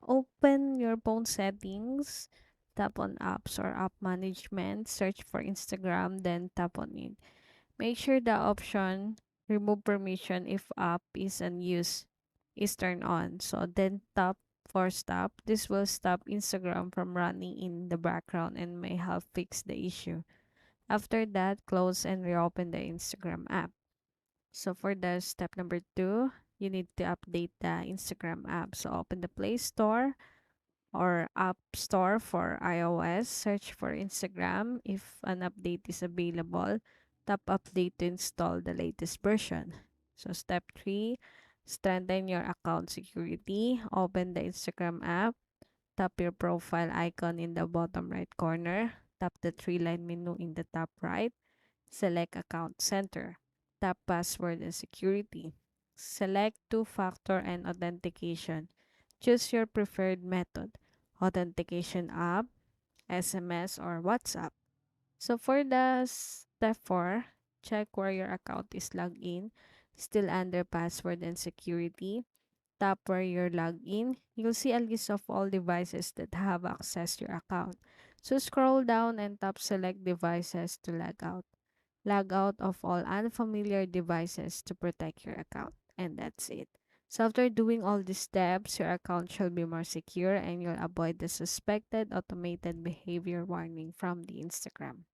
Open your phone settings, tap on apps or app management, search for Instagram, then tap on it. Make sure the option remove permission if app is unused is turned on. So then tap for stop. This will stop Instagram from running in the background and may help fix the issue. After that, close and reopen the Instagram app. So for the step number two, you need to update the Instagram app. So open the Play Store or App Store for iOS. Search for Instagram. If an update is available, tap update to install the latest version. So step 3, strengthen your account security. Open the Instagram app. Tap your profile icon in the bottom right corner. Tap the three-line menu in the top right. Select Account Center. Tap Password and Security. Select two-factor and authentication. Choose your preferred method, authentication app, SMS, or WhatsApp. So for the step 4, check where your account is logged in, still under password and security. Tap where you're logged in. You'll see a list of all devices that have accessed your account. So scroll down and tap select devices to log out. Log out of all unfamiliar devices to protect your account. And that's it. So after doing all these steps, your account shall be more secure and you'll avoid the suspected automated behavior warning from the Instagram.